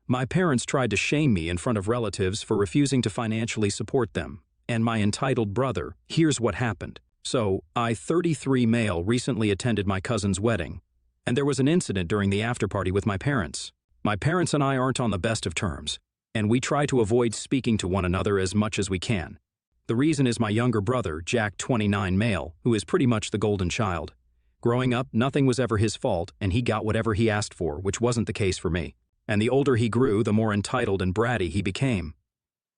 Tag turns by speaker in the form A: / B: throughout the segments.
A: My parents tried to shame me in front of relatives for refusing to financially support them, and my entitled brother. Here's what happened. So, I, 33 male, recently attended my cousin's wedding, and there was an incident during the afterparty with my parents. My parents and I aren't on the best of terms, and we try to avoid speaking to one another as much as we can. The reason is my younger brother, Jack, 29 male, who is pretty much the golden child. Growing up, nothing was ever his fault, and he got whatever he asked for, which wasn't the case for me. And the older he grew, the more entitled and bratty he became.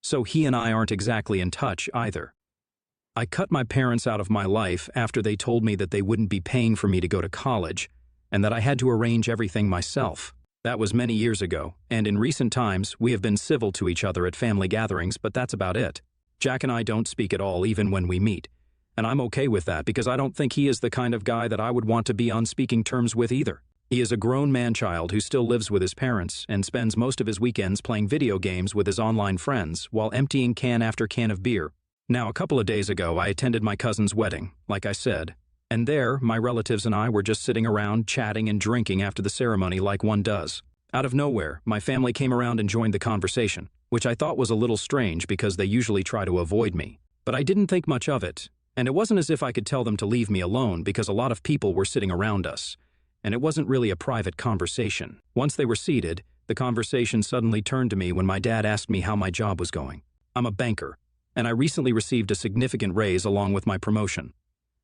A: So he and I aren't exactly in touch either. I cut my parents out of my life after they told me that they wouldn't be paying for me to go to college, and that I had to arrange everything myself. That was many years ago, and in recent times, we have been civil to each other at family gatherings, but that's about it. Jack and I don't speak at all even when we meet, and I'm okay with that because I don't think he is the kind of guy that I would want to be on speaking terms with either. He is a grown man-child who still lives with his parents and spends most of his weekends playing video games with his online friends while emptying can after can of beer. Now, a couple of days ago, I attended my cousin's wedding, like I said, and there, my relatives and I were just sitting around chatting and drinking after the ceremony like one does. Out of nowhere, my family came around and joined the conversation, which I thought was a little strange because they usually try to avoid me. But I didn't think much of it, and it wasn't as if I could tell them to leave me alone because a lot of people were sitting around us, and it wasn't really a private conversation. Once they were seated, the conversation suddenly turned to me when my dad asked me how my job was going. I'm a banker, and I recently received a significant raise along with my promotion.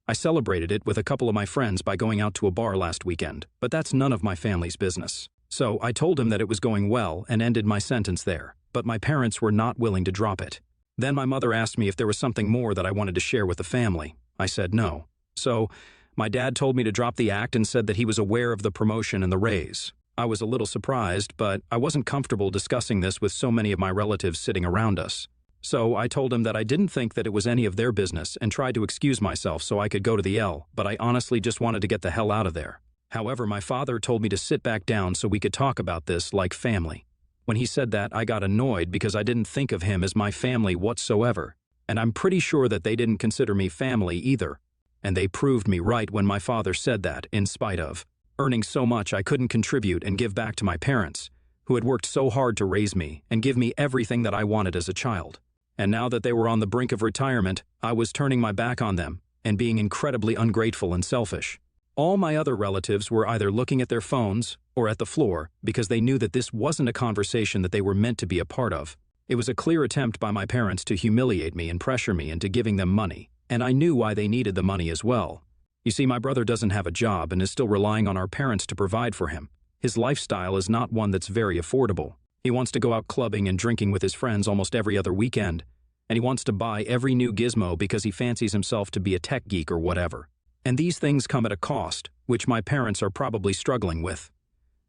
A: I celebrated it with a couple of my friends by going out to a bar last weekend, but that's none of my family's business. So I told him that it was going well and ended my sentence there, but my parents were not willing to drop it. Then my mother asked me if there was something more that I wanted to share with the family. I said no. So my dad told me to drop the act and said that he was aware of the promotion and the raise. I was a little surprised, but I wasn't comfortable discussing this with so many of my relatives sitting around us. So I told him that I didn't think that it was any of their business and tried to excuse myself so I could go to the L, but I honestly just wanted to get the hell out of there. However, my father told me to sit back down so we could talk about this like family. When he said that, I got annoyed because I didn't think of him as my family whatsoever, and I'm pretty sure that they didn't consider me family either. And they proved me right when my father said that, in spite of earning so much I couldn't contribute and give back to my parents, who had worked so hard to raise me and give me everything that I wanted as a child. And now that they were on the brink of retirement, I was turning my back on them and being incredibly ungrateful and selfish. All my other relatives were either looking at their phones or at the floor because they knew that this wasn't a conversation that they were meant to be a part of. It was a clear attempt by my parents to humiliate me and pressure me into giving them money, and I knew why they needed the money as well. You see, my brother doesn't have a job and is still relying on our parents to provide for him. His lifestyle is not one that's very affordable. He wants to go out clubbing and drinking with his friends almost every other weekend, and he wants to buy every new gizmo because he fancies himself to be a tech geek or whatever. And these things come at a cost, which my parents are probably struggling with.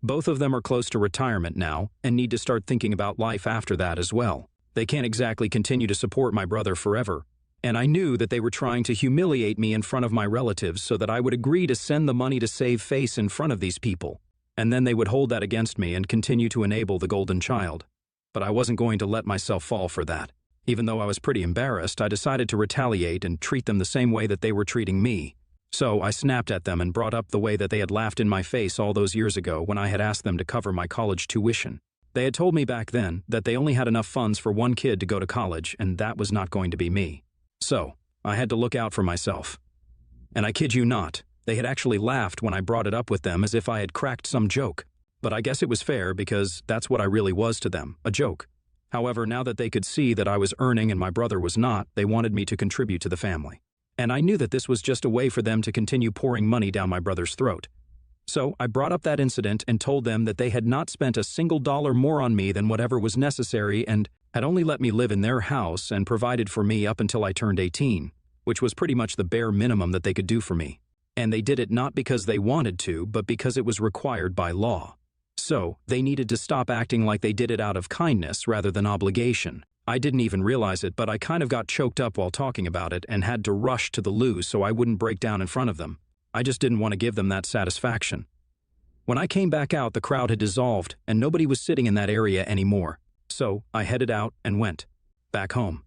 A: Both of them are close to retirement now and need to start thinking about life after that as well. They can't exactly continue to support my brother forever, and I knew that they were trying to humiliate me in front of my relatives so that I would agree to send the money to save face in front of these people. And then they would hold that against me and continue to enable the golden child. But I wasn't going to let myself fall for that. Even though I was pretty embarrassed, I decided to retaliate and treat them the same way that they were treating me. So I snapped at them and brought up the way that they had laughed in my face all those years ago when I had asked them to cover my college tuition. They had told me back then that they only had enough funds for one kid to go to college, and that was not going to be me. So I had to look out for myself. And I kid you not, they had actually laughed when I brought it up with them as if I had cracked some joke. But I guess it was fair because that's what I really was to them, a joke. However, now that they could see that I was earning and my brother was not, they wanted me to contribute to the family. And I knew that this was just a way for them to continue pouring money down my brother's throat. So I brought up that incident and told them that they had not spent a single dollar more on me than whatever was necessary and had only let me live in their house and provided for me up until I turned 18, which was pretty much the bare minimum that they could do for me. And they did it not because they wanted to, but because it was required by law. So they needed to stop acting like they did it out of kindness rather than obligation. I didn't even realize it, but I kind of got choked up while talking about it and had to rush to the loo so I wouldn't break down in front of them. I just didn't want to give them that satisfaction. When I came back out, the crowd had dissolved and nobody was sitting in that area anymore. So I headed out and went back home.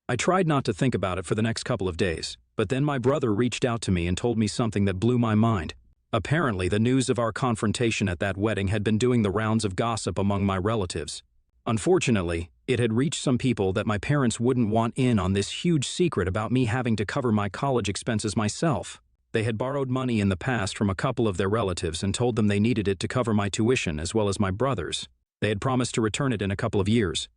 A: I tried not to think about it for the next couple of days, but then my brother reached out to me and told me something that blew my mind. Apparently, the news of our confrontation at that wedding had been doing the rounds of gossip among my relatives. Unfortunately, it had reached some people that my parents wouldn't want in on this huge secret about me having to cover my college expenses myself. They had borrowed money in the past from a couple of their relatives and told them they needed it to cover my tuition as well as my brother's. They had promised to return it in a couple of years.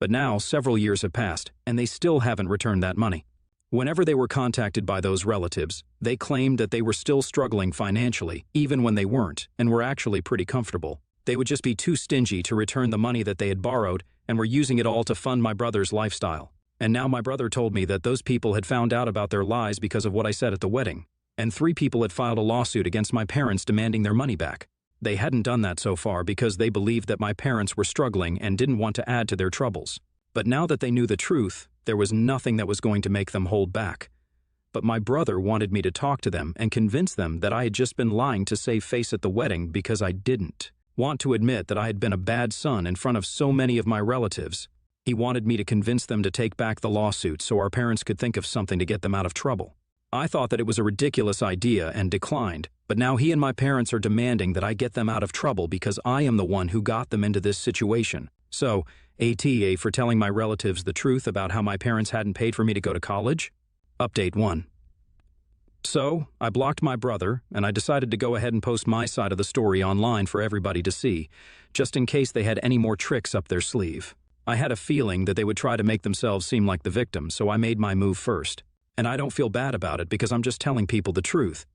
A: But now, several years have passed, and they still haven't returned that money. Whenever they were contacted by those relatives, they claimed that they were still struggling financially, even when they weren't, and were actually pretty comfortable. They would just be too stingy to return the money that they had borrowed and were using it all to fund my brother's lifestyle. And now my brother told me that those people had found out about their lies because of what I said at the wedding, and 3 people had filed a lawsuit against my parents demanding their money back. They hadn't done that so far because they believed that my parents were struggling and didn't want to add to their troubles. But now that they knew the truth, there was nothing that was going to make them hold back. But my brother wanted me to talk to them and convince them that I had just been lying to save face at the wedding because I didn't want to admit that I had been a bad son in front of so many of my relatives. He wanted me to convince them to take back the lawsuit so our parents could think of something to get them out of trouble. I thought that it was a ridiculous idea and declined, but now he and my parents are demanding that I get them out of trouble because I am the one who got them into this situation. So, ATA for telling my relatives the truth about how my parents hadn't paid for me to go to college? Update 1. So, I blocked my brother, and I decided to go ahead and post my side of the story online for everybody to see, just in case they had any more tricks up their sleeve. I had a feeling that they would try to make themselves seem like the victim, so I made my move first. And I don't feel bad about it because I'm just telling people the truth.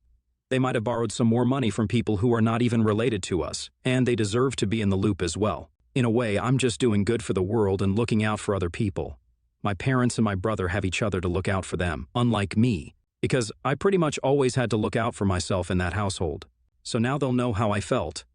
A: They might have borrowed some more money from people who are not even related to us, and they deserve to be in the loop as well. In a way, I'm just doing good for the world and looking out for other people. My parents and my brother have each other to look out for them, unlike me, because I pretty much always had to look out for myself in that household. So now they'll know how I felt.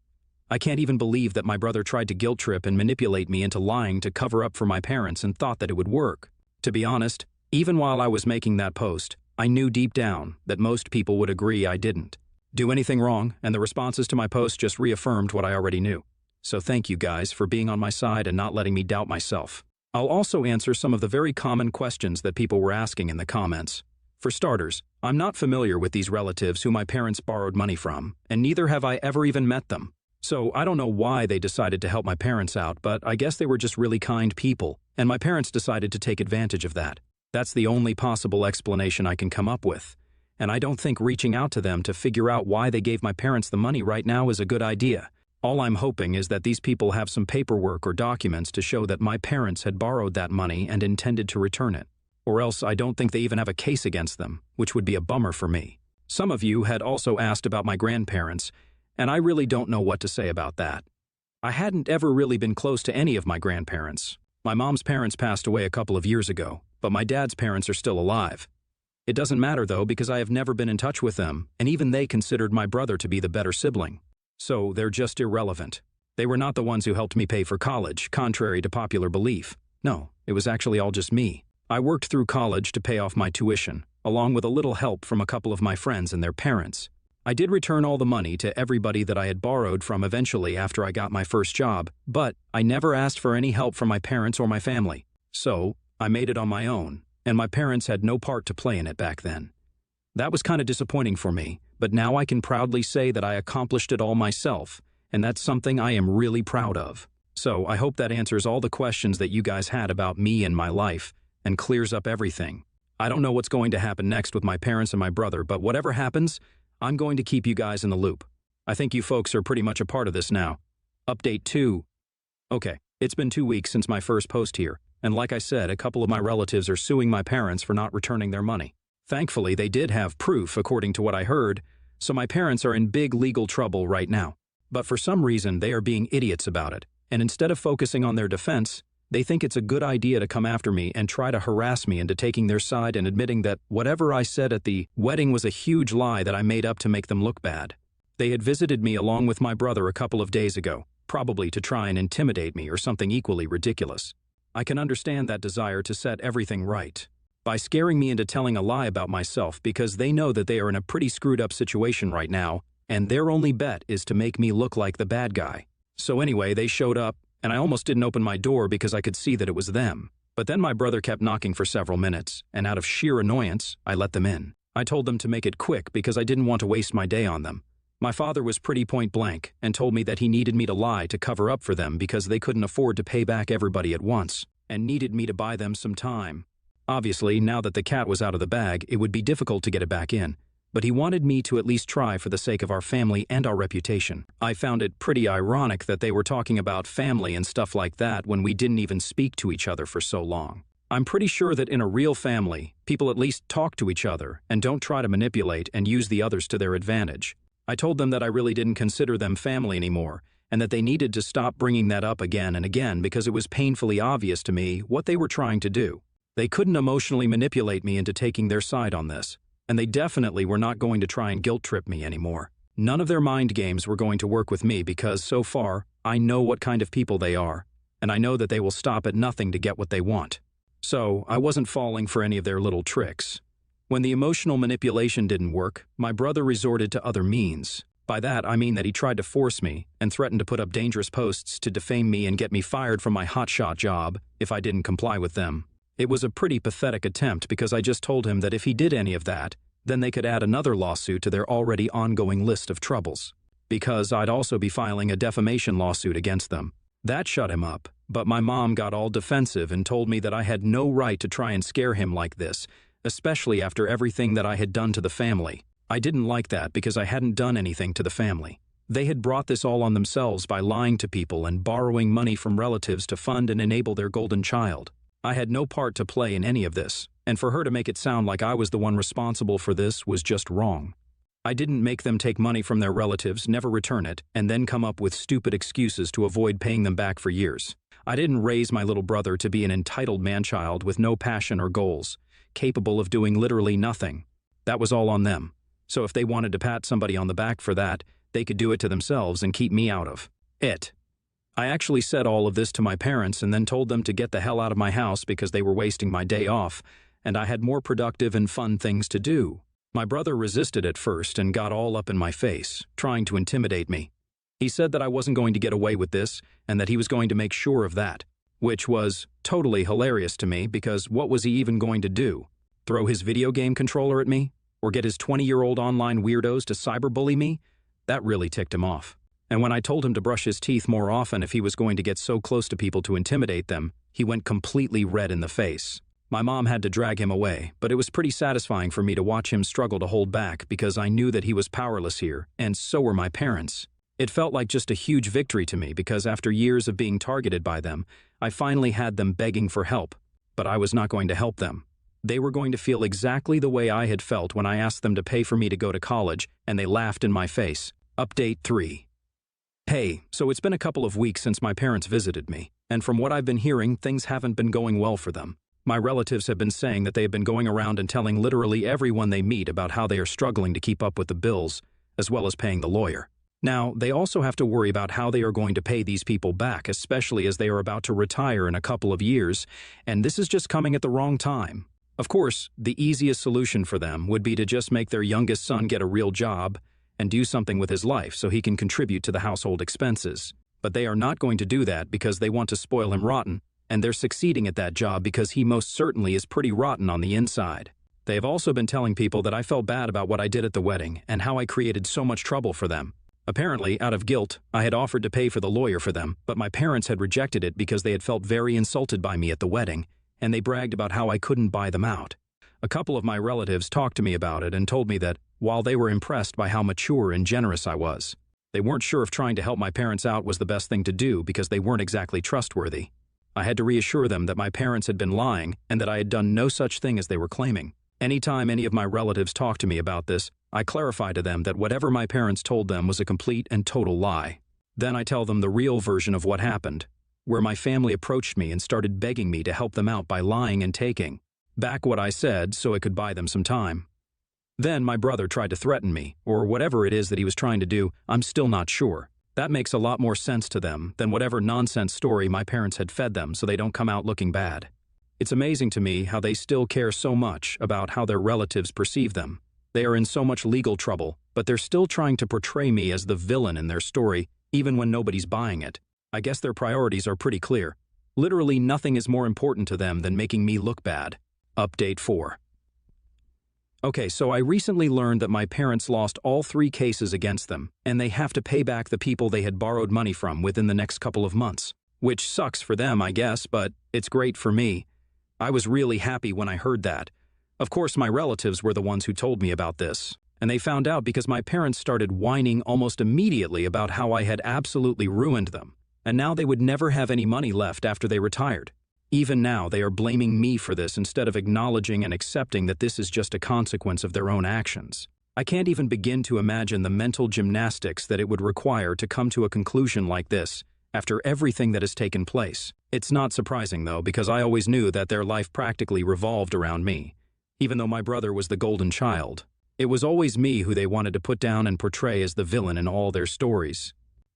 A: I can't even believe that my brother tried to guilt trip and manipulate me into lying to cover up for my parents and thought that it would work. To be honest, even while I was making that post, I knew deep down that most people would agree I didn't do anything wrong, and the responses to my post just reaffirmed what I already knew. So thank you guys for being on my side and not letting me doubt myself. I'll also answer some of the very common questions that people were asking in the comments. For starters, I'm not familiar with these relatives who my parents borrowed money from, and neither have I ever even met them. So I don't know why they decided to help my parents out, but I guess they were just really kind people, and my parents decided to take advantage of that. That's the only possible explanation I can come up with, and I don't think reaching out to them to figure out why they gave my parents the money right now is a good idea. All I'm hoping is that these people have some paperwork or documents to show that my parents had borrowed that money and intended to return it. Or else I don't think they even have a case against them, which would be a bummer for me. Some of you had also asked about my grandparents, and I really don't know what to say about that. I hadn't ever really been close to any of my grandparents. My mom's parents passed away a couple of years ago, but my dad's parents are still alive. It doesn't matter though because I have never been in touch with them, and even they considered my brother to be the better sibling. So they're just irrelevant. They were not the ones who helped me pay for college, contrary to popular belief. No, it was actually all just me. I worked through college to pay off my tuition, along with a little help from a couple of my friends and their parents. I did return all the money to everybody that I had borrowed from eventually after I got my first job, but I never asked for any help from my parents or my family. So, I made it on my own, and my parents had no part to play in it back then. That was kind of disappointing for me, but now I can proudly say that I accomplished it all myself, and that's something I am really proud of. So, I hope that answers all the questions that you guys had about me and my life, and clears up everything. I don't know what's going to happen next with my parents and my brother, but whatever happens, I'm going to keep you guys in the loop. I think you folks are pretty much a part of this now. Update 2. Okay, it's been 2 weeks since my first post here, and like I said, a couple of my relatives are suing my parents for not returning their money. Thankfully, they did have proof, according to what I heard, so my parents are in big legal trouble right now. But for some reason, they are being idiots about it, and instead of focusing on their defense, they think it's a good idea to come after me and try to harass me into taking their side and admitting that whatever I said at the wedding was a huge lie that I made up to make them look bad. They had visited me along with my brother a couple of days ago, probably to try and intimidate me or something equally ridiculous. I can understand that desire to set everything right by scaring me into telling a lie about myself because they know that they are in a pretty screwed up situation right now, and their only bet is to make me look like the bad guy. So anyway, they showed up, and I almost didn't open my door because I could see that it was them. But then my brother kept knocking for several minutes, and out of sheer annoyance, I let them in. I told them to make it quick because I didn't want to waste my day on them. My father was pretty point blank and told me that he needed me to lie to cover up for them because they couldn't afford to pay back everybody at once and needed me to buy them some time. Obviously, now that the cat was out of the bag, it would be difficult to get it back in, but he wanted me to at least try for the sake of our family and our reputation. I found it pretty ironic that they were talking about family and stuff like that when we didn't even speak to each other for so long. I'm pretty sure that in a real family, people at least talk to each other and don't try to manipulate and use the others to their advantage. I told them that I really didn't consider them family anymore, and that they needed to stop bringing that up again and again because it was painfully obvious to me what they were trying to do. They couldn't emotionally manipulate me into taking their side on this, and they definitely were not going to try and guilt-trip me anymore. None of their mind games were going to work with me because, so far, I know what kind of people they are, and I know that they will stop at nothing to get what they want. So, I wasn't falling for any of their little tricks. When the emotional manipulation didn't work, my brother resorted to other means. By that, I mean that he tried to force me and threatened to put up dangerous posts to defame me and get me fired from my hotshot job if I didn't comply with them. It was a pretty pathetic attempt because I just told him that if he did any of that, then they could add another lawsuit to their already ongoing list of troubles. Because I'd also be filing a defamation lawsuit against them. That shut him up, but my mom got all defensive and told me that I had no right to try and scare him like this, especially after everything that I had done to the family. I didn't like that because I hadn't done anything to the family. They had brought this all on themselves by lying to people and borrowing money from relatives to fund and enable their golden child. I had no part to play in any of this, and for her to make it sound like I was the one responsible for this was just wrong. I didn't make them take money from their relatives, never return it, and then come up with stupid excuses to avoid paying them back for years. I didn't raise my little brother to be an entitled man-child with no passion or goals, capable of doing literally nothing. That was all on them. So if they wanted to pat somebody on the back for that, they could do it to themselves and keep me out of it. I actually said all of this to my parents and then told them to get the hell out of my house because they were wasting my day off, and I had more productive and fun things to do. My brother resisted at first and got all up in my face, trying to intimidate me. He said that I wasn't going to get away with this and that he was going to make sure of that, which was totally hilarious to me because what was he even going to do? Throw his video game controller at me? Or get his 20-year-old online weirdos to cyberbully me? That really ticked him off. And when I told him to brush his teeth more often if he was going to get so close to people to intimidate them, he went completely red in the face. My mom had to drag him away, but it was pretty satisfying for me to watch him struggle to hold back because I knew that he was powerless here, and so were my parents. It felt like just a huge victory to me because after years of being targeted by them, I finally had them begging for help, but I was not going to help them. They were going to feel exactly the way I had felt when I asked them to pay for me to go to college, and they laughed in my face. Update 3. Hey, so it's been a couple of weeks since my parents visited me, and from what I've been hearing, things haven't been going well for them. My relatives have been saying that they have been going around and telling literally everyone they meet about how they are struggling to keep up with the bills, as well as paying the lawyer. Now, they also have to worry about how they are going to pay these people back, especially as they are about to retire in a couple of years, and this is just coming at the wrong time. Of course, the easiest solution for them would be to just make their youngest son get a real job and do something with his life so he can contribute to the household expenses. But they are not going to do that because they want to spoil him rotten, and they're succeeding at that job because he most certainly is pretty rotten on the inside. They have also been telling people that I felt bad about what I did at the wedding and how I created so much trouble for them. Apparently, out of guilt, I had offered to pay for the lawyer for them, but my parents had rejected it because they had felt very insulted by me at the wedding, and they bragged about how I couldn't buy them out. A couple of my relatives talked to me about it and told me that, while they were impressed by how mature and generous I was, they weren't sure if trying to help my parents out was the best thing to do because they weren't exactly trustworthy. I had to reassure them that my parents had been lying and that I had done no such thing as they were claiming. Anytime any of my relatives talked to me about this, I clarify to them that whatever my parents told them was a complete and total lie. Then I tell them the real version of what happened, where my family approached me and started begging me to help them out by lying and taking back what I said so it could buy them some time. Then my brother tried to threaten me, or whatever it is that he was trying to do, I'm still not sure. That makes a lot more sense to them than whatever nonsense story my parents had fed them so they don't come out looking bad. It's amazing to me how they still care so much about how their relatives perceive them. They are in so much legal trouble, but they're still trying to portray me as the villain in their story, even when nobody's buying it. I guess their priorities are pretty clear. Literally nothing is more important to them than making me look bad. Update 4. Okay, so I recently learned that my parents lost all 3 cases against them, and they have to pay back the people they had borrowed money from within the next couple of months. Which sucks for them, I guess, but it's great for me. I was really happy when I heard that. Of course, my relatives were the ones who told me about this, and they found out because my parents started whining almost immediately about how I had absolutely ruined them, and now they would never have any money left after they retired. Even now, they are blaming me for this instead of acknowledging and accepting that this is just a consequence of their own actions. I can't even begin to imagine the mental gymnastics that it would require to come to a conclusion like this after everything that has taken place. It's not surprising, though, because I always knew that their life practically revolved around me. Even though my brother was the golden child, it was always me who they wanted to put down and portray as the villain in all their stories.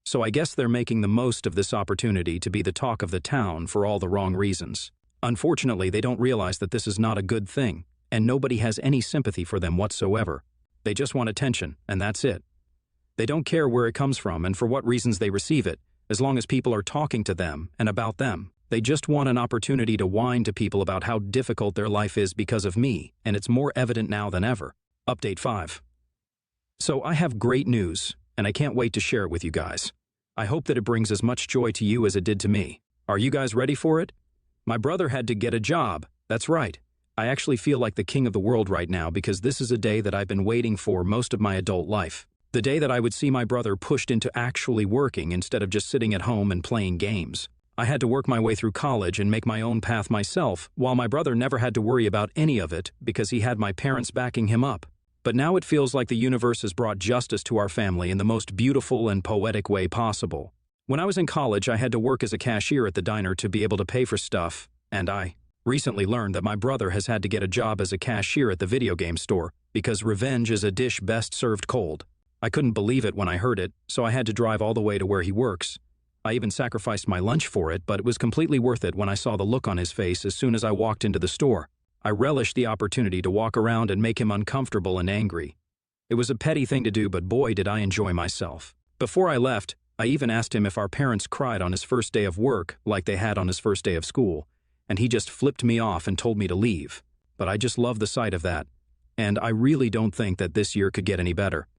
A: So I guess they're making the most of this opportunity to be the talk of the town for all the wrong reasons. Unfortunately, they don't realize that this is not a good thing, and nobody has any sympathy for them whatsoever. They just want attention, and that's it. They don't care where it comes from and for what reasons they receive it, as long as people are talking to them and about them. They just want an opportunity to whine to people about how difficult their life is because of me, and it's more evident now than ever. Update 5. So I have great news, and I can't wait to share it with you guys. I hope that it brings as much joy to you as it did to me. Are you guys ready for it? My brother had to get a job. That's right. I actually feel like the king of the world right now because this is a day that I've been waiting for most of my adult life. The day that I would see my brother pushed into actually working instead of just sitting at home and playing games. I had to work my way through college and make my own path myself, while my brother never had to worry about any of it because he had my parents backing him up. But now it feels like the universe has brought justice to our family in the most beautiful and poetic way possible. When I was in college, I had to work as a cashier at the diner to be able to pay for stuff, and I recently learned that my brother has had to get a job as a cashier at the video game store because revenge is a dish best served cold. I couldn't believe it when I heard it, so I had to drive all the way to where he works. I even sacrificed my lunch for it, but it was completely worth it when I saw the look on his face as soon as I walked into the store. I relished the opportunity to walk around and make him uncomfortable and angry. It was a petty thing to do, but boy did I enjoy myself. Before I left, I even asked him if our parents cried on his first day of work like they had on his first day of school, and he just flipped me off and told me to leave. But I just love the sight of that, and I really don't think that this year could get any better.